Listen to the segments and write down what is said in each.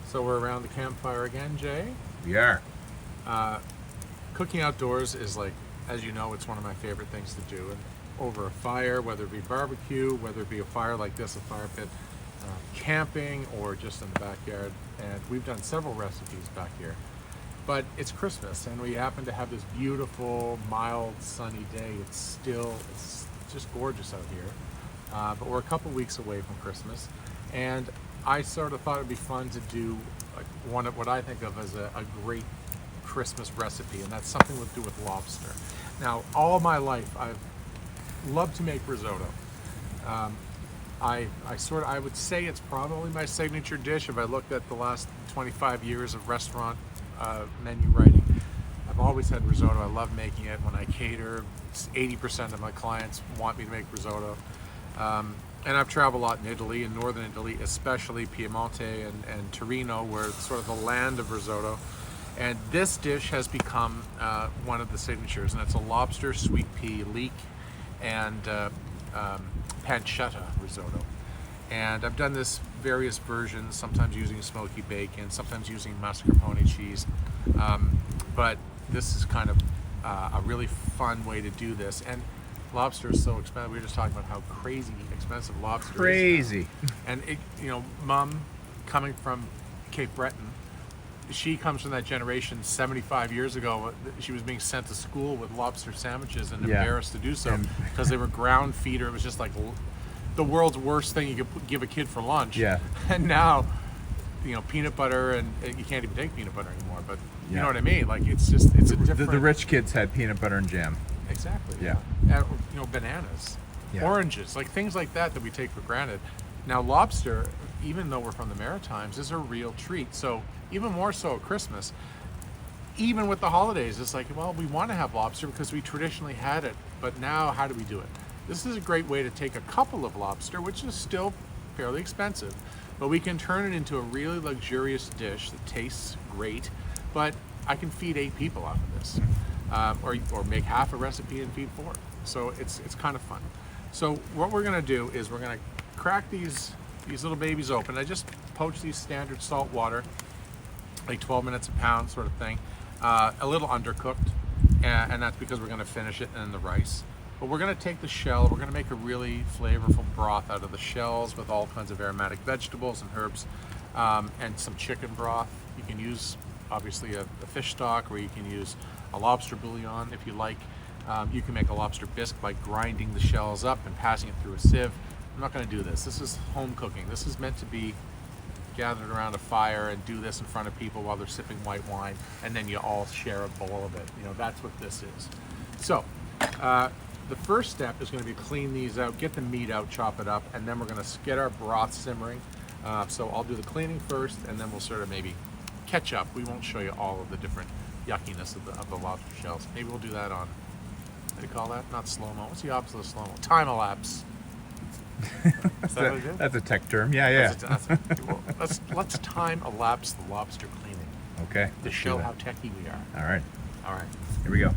So we're around the campfire again, Jay. We are. Cooking outdoors is, like, as you know, it's one of my favorite things to do. And over a fire, whether it be barbecue, whether it be a fire like this, a fire pit, camping, or just in the backyard. And we've done several recipes back here. But it's Christmas, and we happen to have this beautiful, mild, sunny day. It's just gorgeous out here. But we're a couple weeks away from Christmas, and I sort of thought it'd be fun to do one of what I think of as a great Christmas recipe, and that's something to do with lobster. Now, all my life, I've loved to make risotto. I would say it's probably my signature dish if I looked at the last 25 years of restaurant menu writing. I've always had risotto. I love making it when I cater. 80% of my clients want me to make risotto. And I've traveled a lot in Italy, in northern Italy, especially Piemonte and Torino, where it's sort of the land of risotto. And this dish has become one of the signatures, and it's a lobster, sweet pea, leek, and pancetta risotto. And I've done this various versions, sometimes using smoky bacon, sometimes using mascarpone cheese. But this is kind of a really fun way to do this. And lobster is so expensive. We were just talking about how crazy expensive lobster is. Crazy. And it, Mom, coming from Cape Breton, she comes from that generation 75 years ago. She was being sent to school with lobster sandwiches and embarrassed to do so because they were ground feeder. It was just like the world's worst thing you could give a kid for lunch. Yeah. And now, peanut butter, and you can't even take peanut butter anymore, but you know what I mean? Like, it's a different... The rich kids had peanut butter and jam. Exactly. Yeah. Bananas, oranges, like things like that we take for granted. Now, lobster, even though we're from the Maritimes, is a real treat. So even more so at Christmas, even with the holidays, it's like, well, we want to have lobster because we traditionally had it, but now how do we do it? This is a great way to take a couple of lobster, which is still fairly expensive, but we can turn it into a really luxurious dish that tastes great, but I can feed 8 people off of this. Or make half a recipe and feed 4. So it's kind of fun. So what we're going to do is we're going to crack these little babies open. I just poach these standard salt water, like 12 minutes a pound sort of thing, a little undercooked, and that's because we're going to finish it in the rice. But we're going to take the shell, we're going to make a really flavorful broth out of the shells with all kinds of aromatic vegetables and herbs, and some chicken broth. You can use obviously a fish stock, or you can use a lobster bouillon if you like. You can make a lobster bisque by grinding the shells up and passing it through a sieve. I'm not going to do this. This is home cooking. This is meant to be gathered around a fire and do this in front of people while they're sipping white wine, and then you all share a bowl of it. That's what this is. So the first step is going to be clean these out, get the meat out, chop it up, and then we're going to get our broth simmering. So I'll do the cleaning first, and then we'll sort of maybe catch up. We won't show you all of the different yuckiness of the lobster shells. Maybe we'll do that on, what do you call that? Not slow-mo. What's the opposite of slow-mo? Time-elapse. Is that what it is? That's a tech term. Yeah. Well, let's time-elapse the lobster cleaning. Okay. To show how techy we are. All right. Here we go.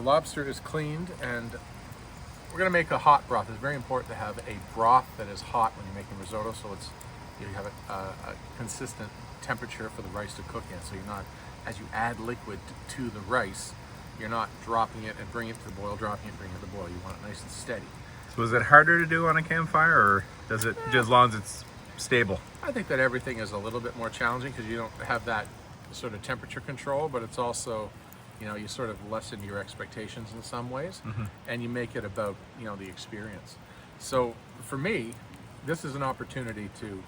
Lobster is cleaned, and we're going to make a hot broth. It's very important to have a broth that is hot when you're making risotto, so you have a consistent temperature for the rice to cook in. So you're not, as you add liquid to the rice, you're not dropping it and bringing it to the boil, dropping it, bringing it to the boil. You want it nice and steady. So is it harder to do on a campfire, or does it, as long as it's stable? I think that everything is a little bit more challenging because you don't have that sort of temperature control, but it's also, you know, you sort of lessen your expectations in some ways, and you make it about, you know, the experience. So for me, this is an opportunity to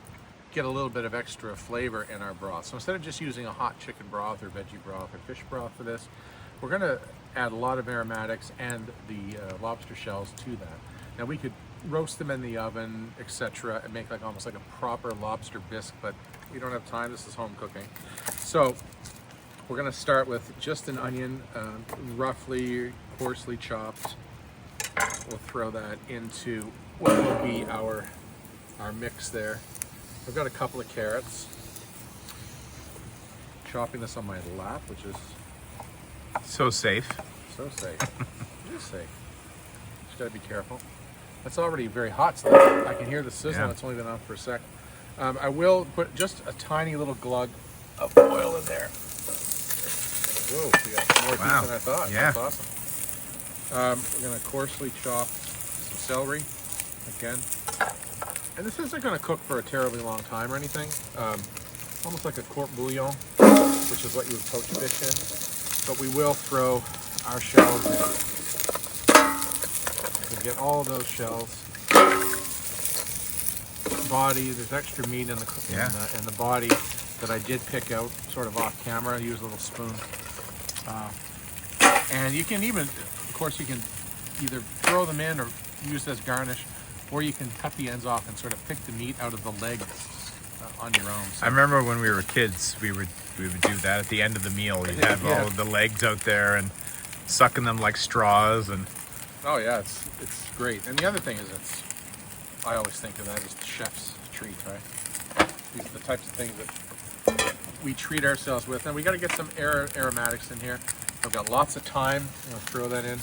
get a little bit of extra flavor in our broth. So instead of just using a hot chicken broth or veggie broth or fish broth for this, we're going to add a lot of aromatics and the lobster shells to that. Now we could roast them in the oven, etc., and make like almost like a proper lobster bisque, but we don't have time. This is home cooking. So we're going to start with just an onion, roughly coarsely chopped. We'll throw that into what will be our mix there. I've got a couple of carrots. Chopping this on my lap, which is So safe. so safe. It is safe. Just gotta be careful. It's already very hot, so I can hear the sizzle. Yeah. It's only been on for a second. I will put just a tiny little glug of oil in there. Whoa, we got more heat than I thought. Yeah. That's awesome. We're gonna coarsely chop some celery again. And this isn't going to cook for a terribly long time or anything. Almost like a court bouillon, which is what you would poach fish in. But we will throw our shells in. We'll get all of those shells. Body, there's extra meat in the body that I did pick out sort of off camera. I use a little spoon. And you can even, of course, you can either throw them in or use as garnish, or you can cut the ends off and sort of pick the meat out of the legs on your own. So I remember when we were kids, we would do that at the end of the meal. You'd have all of the legs out there and sucking them like straws. And oh yeah, it's great. And the other thing is, I always think of that as the chef's treat, right? These are the types of things that we treat ourselves with. And we got to get some aromatics in here. I've got lots of thyme. I'm gonna throw that in.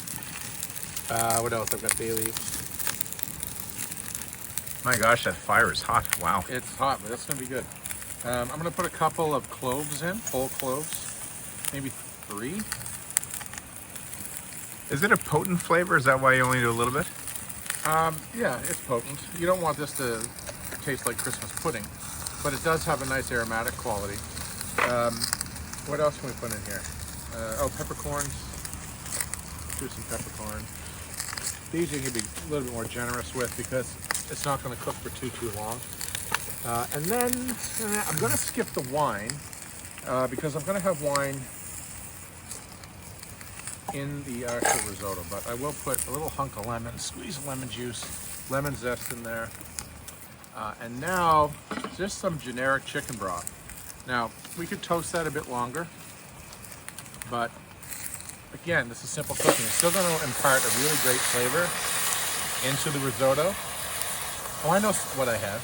What else? I've got bay leaves. my gosh, that fire is hot. Wow. It's hot, but that's gonna be good. I'm gonna put a couple of cloves in, whole cloves, maybe 3. Is it a potent flavor? Is that why you only do a little bit? Yeah, it's potent. You don't want this to taste like Christmas pudding, but it does have a nice aromatic quality. What else can we put in here? Peppercorns. Do some peppercorns. These you can be a little bit more generous with because it's not going to cook for too long. And then I'm going to skip the wine because I'm going to have wine in the actual risotto, but I will put a little hunk of lemon, squeeze of lemon juice, lemon zest in there. And now just some generic chicken broth. Now we could toast that a bit longer, but again, this is simple cooking. It's still going to impart a really great flavor into the risotto. Oh, I know what I have.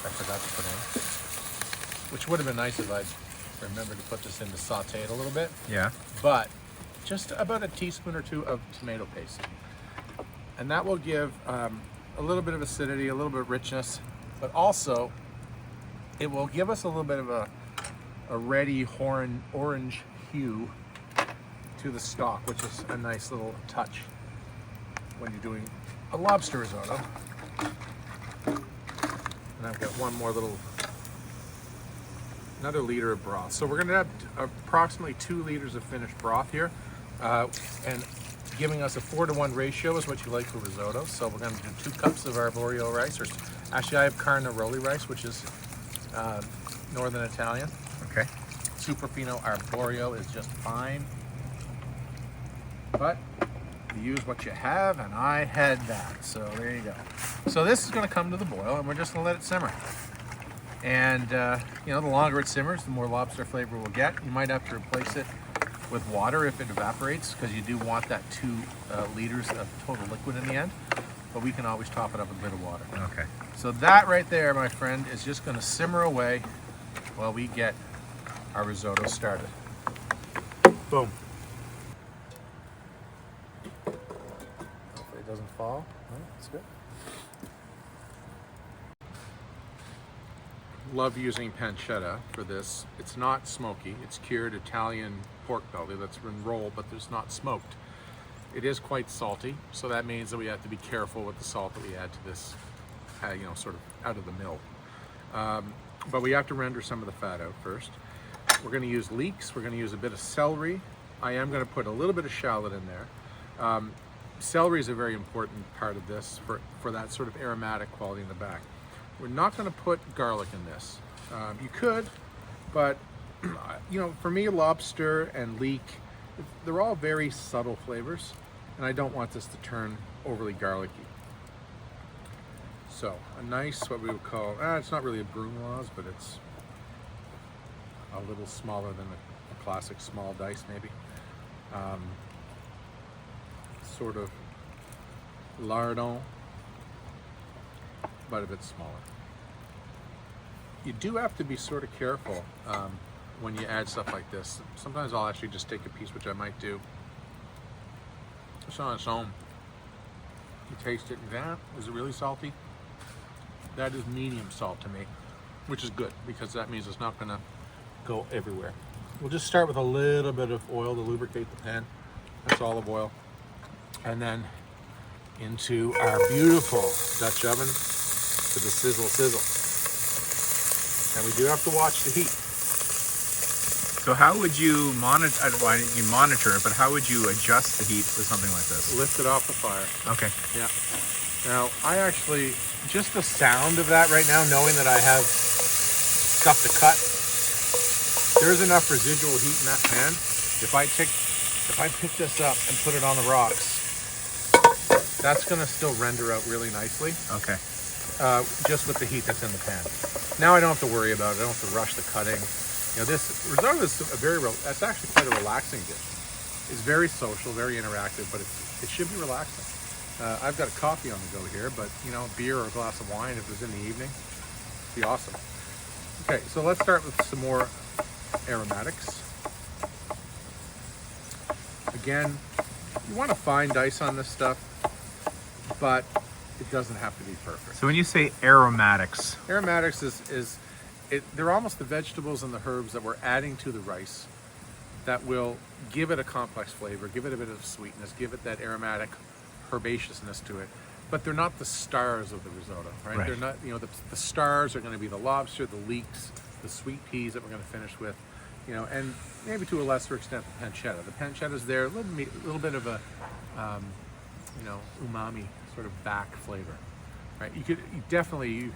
I forgot to put in, which would have been nice if I'd remembered to put this in to saute it a little bit. Yeah. But just about a teaspoon or 2 of tomato paste. And that will give a little bit of acidity, a little bit of richness, but also it will give us a little bit of a ready orange hue to the stock, which is a nice little touch when you're doing a lobster risotto. And I've got another liter of broth. So we're gonna have approximately 2 liters of finished broth here. And giving us a 4-to-1 ratio is what you like for risotto. So we're gonna do 2 cups of arborio rice, or actually I have carnaroli rice, which is Northern Italian. Okay. Superfino arborio is just fine. But you use what you have, and I had that. So there you go. So this is gonna come to the boil, and we're just gonna let it simmer. And the longer it simmers, the more lobster flavor we'll get. You might have to replace it with water if it evaporates, because you do want that 2 liters of total liquid in the end. But we can always top it up with a bit of water. Okay. So that right there, my friend, is just going to simmer away while we get our risotto started. Boom. Hopefully it doesn't fall. Oh, that's good. Love using pancetta for this. It's not smoky. It's cured Italian pork belly that's been rolled, but it's not smoked. It is quite salty, so that means that we have to be careful with the salt that we add to this, sort of out of the mill. But we have to render some of the fat out first. We're going to use leeks. We're going to use a bit of celery. I am going to put a little bit of shallot in there. Celery is a very important part of this for that sort of aromatic quality in the back. We're not going to put garlic in this. You could, but for me, lobster and leek, they're all very subtle flavors, and I don't want this to turn overly garlicky. So a nice, what we would call, it's not really a brunoise, but it's a little smaller than a classic small dice maybe. Sort of lardon, but a bit smaller. You do have to be sort of careful when you add stuff like this. Sometimes I'll actually just take a piece, which I might do, just on its own. You taste it, and is it really salty? That is medium salt to me, which is good because that means it's not gonna go everywhere. We'll just start with a little bit of oil to lubricate the pan. That's olive oil. And then into our beautiful Dutch oven to the sizzle. And we do have to watch the heat. So how would you monitor it, but how would you adjust the heat to something like this? Lift it off the fire. Okay. Yeah. Now, I actually, just the sound of that right now, knowing that I have stuff to cut, there's enough residual heat in that pan. If I pick this up and put it on the rocks, that's gonna still render out really nicely. Okay. Just with the heat that's in the pan. Now I don't have to worry about it. I don't have to rush the cutting. This risotto is that's actually quite a relaxing dish. It's very social, very interactive, but it should be relaxing. I've got a coffee on the go here, but beer or a glass of wine if it's in the evening, it'd be awesome. Okay, so let's start with some more aromatics. Again, you want to fine dice on this stuff, but it doesn't have to be perfect. So when you say aromatics they're almost the vegetables and the herbs that we're adding to the rice that will give it a complex flavor, give it a bit of sweetness, give it that aromatic herbaceousness to it. But they're not the stars of the risotto, right? They're not, the stars are going to be the lobster, the leeks, the sweet peas that we're going to finish with, and maybe to a lesser extent the pancetta. The pancetta's there, a little bit of a, umami sort of back flavor. Right, you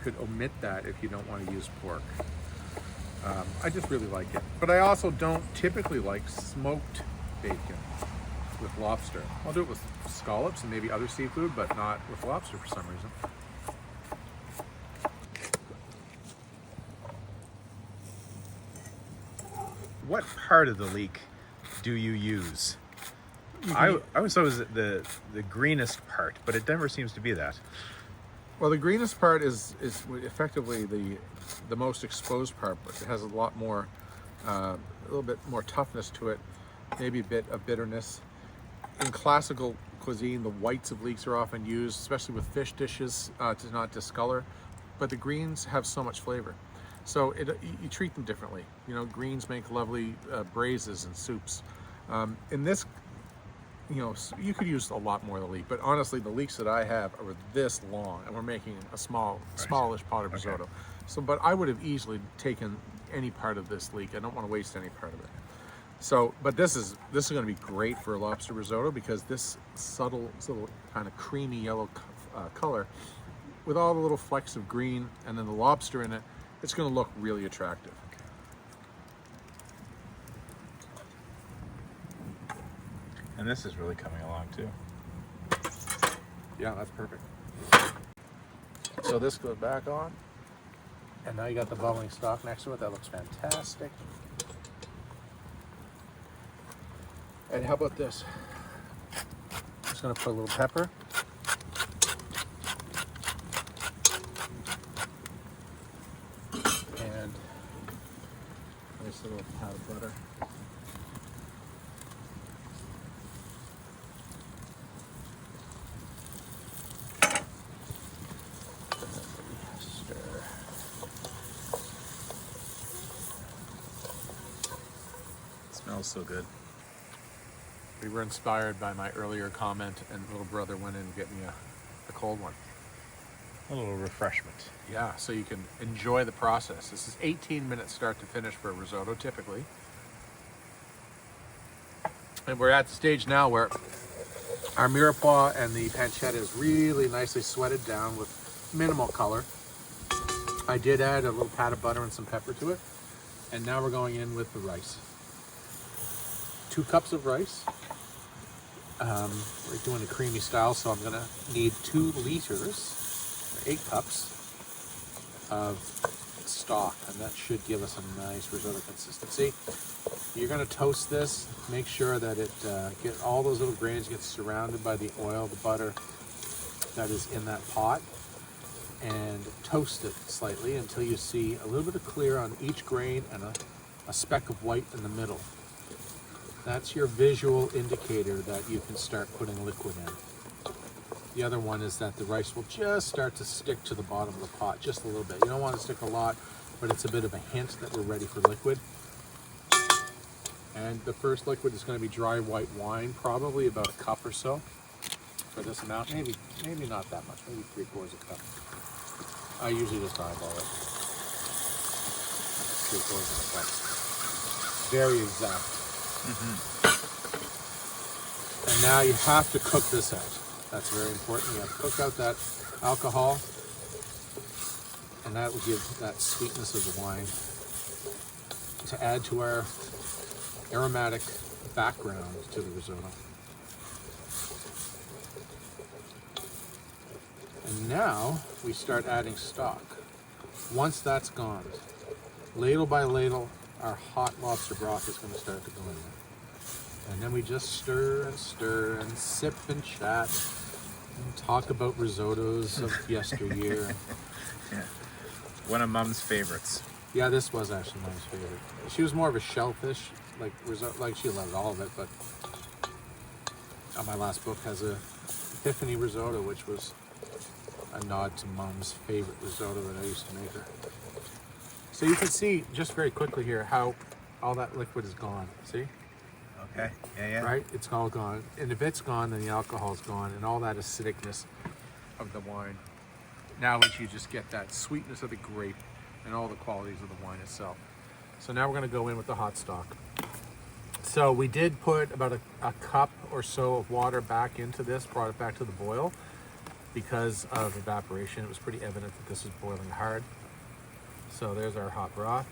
could omit that if you don't want to use pork. I just really like it, but I also don't typically like smoked bacon with lobster. I'll do it with scallops and maybe other seafood, but not with lobster for some reason. What part of the leek do you use? I always thought it was the greenest part, but it never seems to be that. Well, the greenest part is effectively the most exposed part, but it has a lot more, a little bit more toughness to it, maybe a bit of bitterness. In classical cuisine, the whites of leeks are often used, especially with fish dishes, to not discolor, but the greens have so much flavor. So you treat them differently. Greens make lovely braises and soups. In this, you could use a lot more of the leek, but honestly, the leeks that I have are this long, and we're making a smallish pot of risotto. Okay. So, but I would have easily taken any part of this leek. I don't want to waste any part of it. So, but this is going to be great for a lobster risotto because this subtle kind of creamy yellow color, with all the little flecks of green and then the lobster in it, it's going to look really attractive. And this is really coming along too. Yeah, that's perfect. So this goes back on, and now you got the bubbling stock next to it. That looks fantastic. And how about this? Just gonna put a little pepper. And a nice little pat of butter. Smells so good. We were inspired by my earlier comment, and little brother went in and get me a cold one. A little refreshment. Yeah, so you can enjoy the process. This is 18 minutes start to finish for a risotto, typically. And we're at the stage now where our mirepoix and the pancetta is really nicely sweated down with minimal color. I did add a little pat of butter and some pepper to it. And now we're going in with the rice. 2 cups of rice. We're doing a creamy style, so I'm gonna need 2 liters, or 8 cups of stock, and that should give us a nice risotto consistency. You're gonna toast this, make sure that it get all those little grains get surrounded by the oil, the butter that is in that pot, and toast it slightly until you see a little bit of clear on each grain and a speck of white in the middle. That's your visual indicator that you can start putting liquid in. The other one is that the rice will just start to stick to the bottom of the pot just a little bit. You don't want to stick a lot, but it's a bit of a hint that we're ready for liquid. And the first liquid is going to be dry white wine, probably about a cup or so for this amount. Maybe not that much, maybe 3/4 cup. I usually just eyeball it. 3/4 cup. Very exact. And now you have to cook this out. That's very important. You have to cook out that alcohol, and that will give that sweetness of the wine to add to our aromatic background to the risotto. And now we start adding stock. Once that's gone, ladle by ladle, our hot lobster broth is going to start to go in there. And then we just stir and sip and chat and talk about risottos of yesteryear. Yeah. One of Mom's favorites. Yeah, this was actually Mom's favorite. She was more of a shellfish, like risotto, like she loved all of it, but my last book has a Epiphany risotto, which was a nod to Mom's favorite risotto that I used to make her. So you can see just very quickly here how all that liquid is gone. See? Okay. Yeah. Right? It's all gone. And if it's gone, then the alcohol's gone and all that acidicness of the wine. Now you just get that sweetness of the grape and all the qualities of the wine itself. So now we're going to go in with the hot stock. So we did put about a cup or so of water back into this, brought it back to the boil because of evaporation. It was pretty evident that this was boiling hard. So there's our hot broth.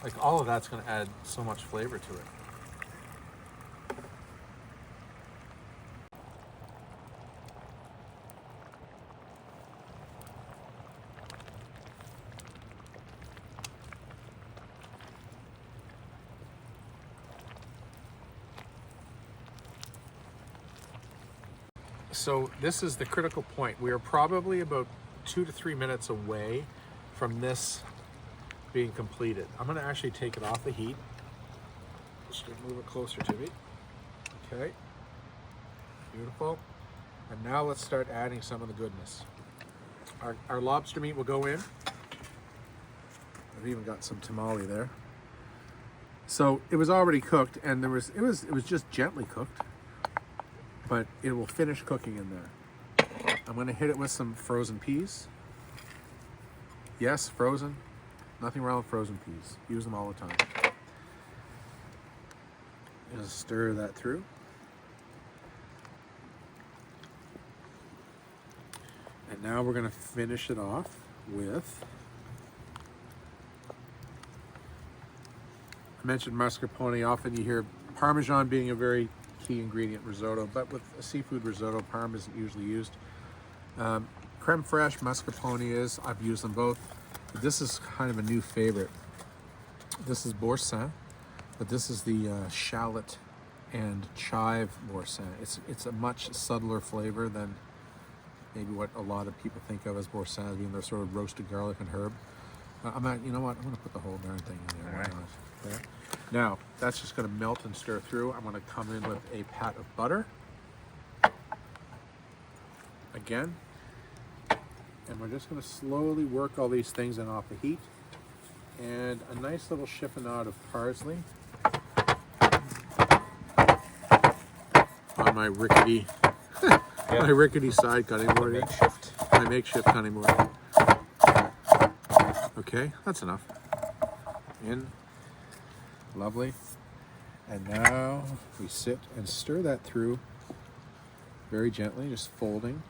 Like all of that's going to add so much flavor to it. So this is the critical point. We are probably about 2 to 3 minutes away from this being completed. I'm going to actually take it off the heat. Just gonna move it closer to me. Okay. Beautiful. And now let's start adding some of the goodness. Our lobster meat will go in. I've even got some tamale there. So it was already cooked, and it was just gently cooked, but it will finish cooking in there. I'm going to hit it with some frozen peas. Yes, frozen. Nothing wrong with frozen peas. Use them all the time. Just stir that through. And now we're going to finish it off with, I mentioned mascarpone. Often you hear Parmesan being a very key ingredient in risotto, but with a seafood risotto, Parm isn't usually used. Creme fraiche, mascarpone is. I've used them both. This is kind of a new favorite. This is boursin, but this is the shallot and chive boursin. It's a much subtler flavor than maybe what a lot of people think of as boursin, being their sort of roasted garlic and herb. You know what? I'm going to put the whole darn thing in there. All right. There. Now, that's just going to melt and stir through. I'm going to come in with a pat of butter. again. And we're just going to slowly work all these things in off the heat. And a nice little chiffonade of parsley on my rickety, my rickety side cutting board. Makeshift. My makeshift cutting board. Okay, that's enough. In, lovely. And now we sit and stir that through very gently, just folding.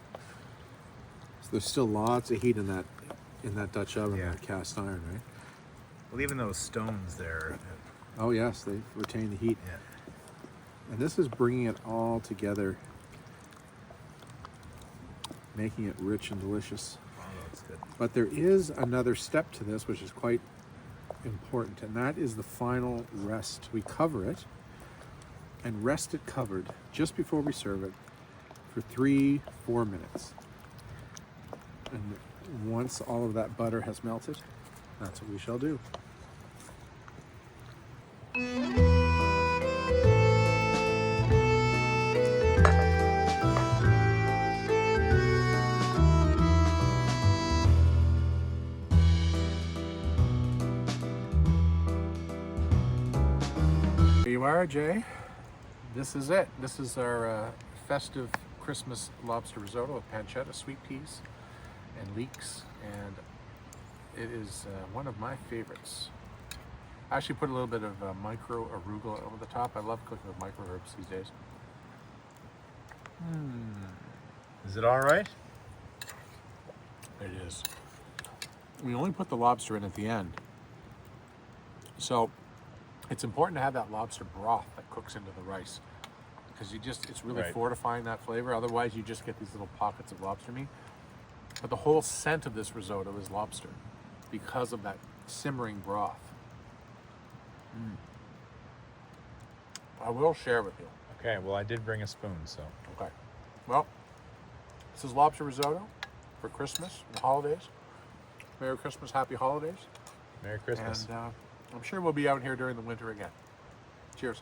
So there's still lots of heat in that Dutch oven, that cast iron, right? Well, even those stones there. Oh yes, they retain the heat. Yeah. And this is bringing it all together, making it rich and delicious. Oh, that's good. But there is another step to this, which is quite important, and that is the final rest. We cover it and rest it covered just before we serve it for 3-4 minutes. And once all of that butter has melted, that's what we shall do. Here you are, Jay. This is it. This is our festive Christmas lobster risotto with pancetta, sweet peas, and leeks, and it is one of my favorites. I actually put a little bit of micro arugula over the top. I love cooking with micro herbs these days. Is it all right? It is. We only put the lobster in at the end, so it's important to have that lobster broth that cooks into the rice, because it's really fortifying that flavor. Otherwise, you just get these little pockets of lobster meat. But the whole scent of this risotto is lobster because of that simmering broth. I will share with you. Okay, well, I did bring a spoon, so. Okay. Well, this is lobster risotto for Christmas and holidays. Merry Christmas, happy holidays. Merry Christmas. And I'm sure we'll be out here during the winter again. Cheers.